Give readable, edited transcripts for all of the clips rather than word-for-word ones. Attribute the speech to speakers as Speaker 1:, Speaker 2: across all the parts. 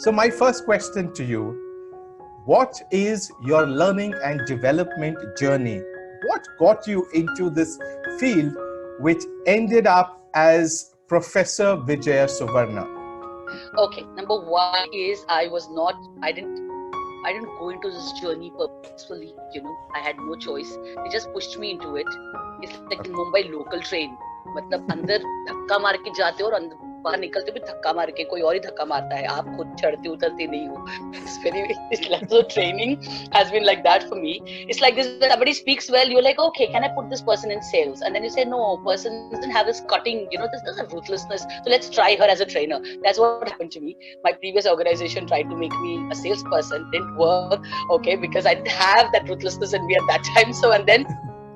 Speaker 1: So my first question to you, what is your learning and development journey? What got you into this field, which ended up as Professor Vijaya Suvarna?
Speaker 2: Okay, number one is I didn't go into this journey purposefully. I had no choice. They just pushed me into it. It's like the Mumbai local train. मतलब अंदर धक्का मार के जाते हो और अंदर बाहर निकलते भी धक्का मार के, कोई और ही धक्का मारता है, आप खुद चढ़ते उतरते नहीं हो. It's like so training has been like that for me. It's like this: when somebody speaks well, you're like, okay, can I put this person in sales? And then you say, no, person doesn't have this cutting, this is ruthlessness. So let's try her as a trainer. That's what happened to me. My previous organization tried to make me a salesperson, didn't work. Okay, because I didn't have that ruthlessness in me at that time. So and then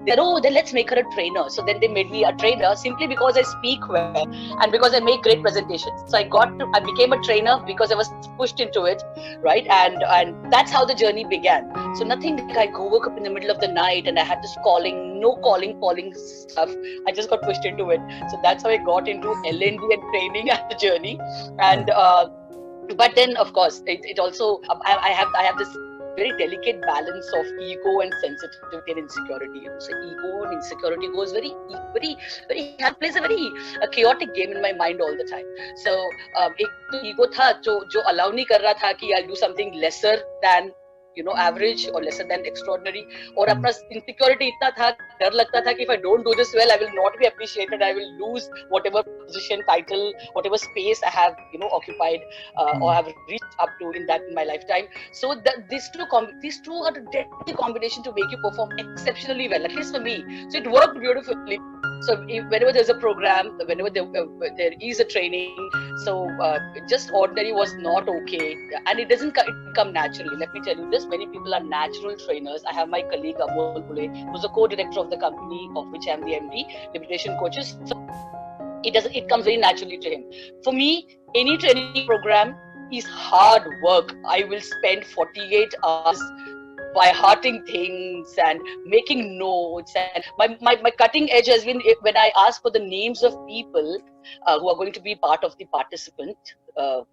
Speaker 2: they said, oh, then let's make her a trainer. So then they made me a trainer simply because I speak well and because I make great presentations. So I became a trainer because I was pushed into it, right? And that's how the journey began. So nothing like I woke up in the middle of the night and I had this no calling stuff. I just got pushed into it. So that's how I got into L&D and training as the journey. And but then of course it also I have this very delicate balance of ego and sensitivity and insecurity. So ego and insecurity goes very plays a very chaotic game in my mind all the time. So एक तो ego था जो allow नहीं कर रहा था कि I'll do something lesser than average or lesser than extraordinary. और अपना insecurity इतना था, डर लगता था कि if I don't do this well, I will not be appreciated. I will lose whatever position, title, whatever space I have, occupied or have reached up to in my lifetime. So these two are the deadly combination to make you perform exceptionally well, at least for me. So it worked beautifully. So whenever there's a program, whenever there is a training, so just ordinary was not okay, and it doesn't come naturally. Let me tell you this: many people are natural trainers. I have my colleague Amol Pule, who's the co-director of the company of which I'm the MD, Liberation Coaches. So it comes very naturally to him. For me, any training program is hard work. I will spend 48 hours by hearting things and making notes, and my cutting edge has been when I ask for the names of people who are going to be part of the participant, the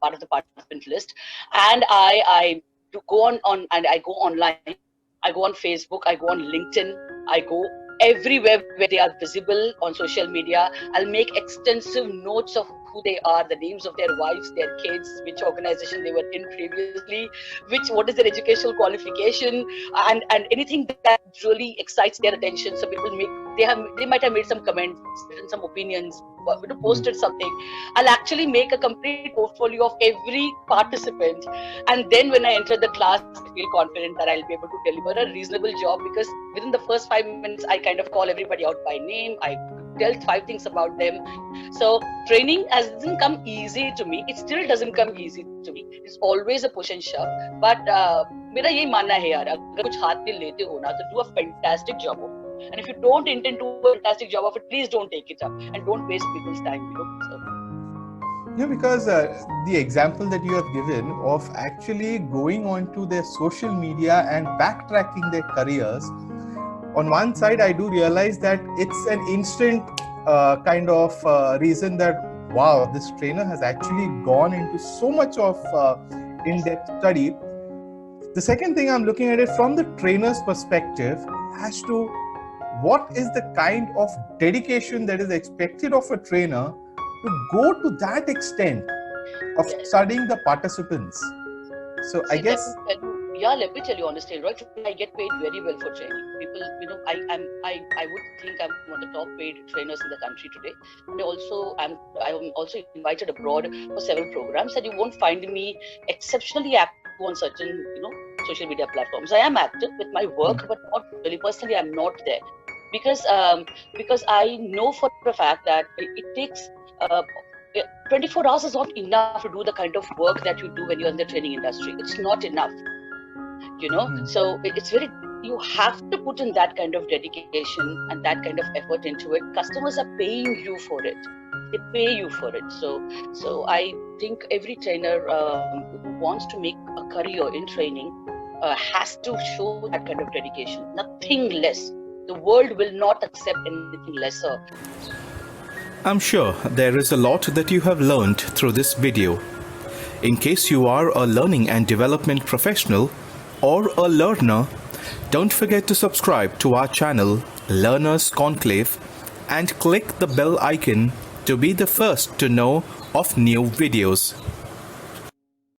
Speaker 2: part of the participant list, and I go on and I go online, I go on Facebook, I go on LinkedIn, I go everywhere where they are visible on social media. I'll make extensive notes of who they are, the names of their wives, their kids, which organization they were in previously, what is their educational qualification, and anything that really excites their attention. So people they might have made some comments and some opinions, posted something. I'll actually make a complete portfolio of every participant, and then when I enter the class, I feel confident that I'll be able to deliver a reasonable job, because within the first 5 minutes I kind of call everybody out by name. I tell 5 things about them. So training hasn't come easy to me. It still doesn't come easy to me. It's always a push and shove. But मेरा यही मानना है यार, अगर कुछ हाथ में लेते हो ना, तो do a fantastic job of it. And if you don't intend to do a fantastic job of it, please don't take it up and don't waste people's time. So.
Speaker 1: Because the example that you have given of actually going onto their social media and backtracking their careers, on one side, I do realize that it's an instant kind of reason that, wow, this trainer has actually gone into so much of in-depth study. The second thing, I'm looking at it from the trainer's perspective as to what is the kind of dedication that is expected of a trainer to go to that extent of studying the participants. So I guess...
Speaker 2: Let me tell you honestly, right? I get paid very well for training. People, I would think I'm one of the top paid trainers in the country today. And I'm also invited abroad for several programs, and you won't find me exceptionally active on certain, social media platforms. I am active with my work, but not really personally. I'm not there because I know for a fact that it takes 24 hours is not enough to do the kind of work that you do when you're in the training industry. It's not enough. So it's you have to put in that kind of dedication and that kind of effort into it. Customers are paying you for it. They pay you for it. So I think every trainer who wants to make a career in training has to show that kind of dedication. Nothing less. The world will not accept anything lesser.
Speaker 3: I'm sure there is a lot that you have learned through this video. In case you are a learning and development professional or a learner, don't forget to subscribe to our channel Learners Conclave and click the bell icon to be the first to know of new videos.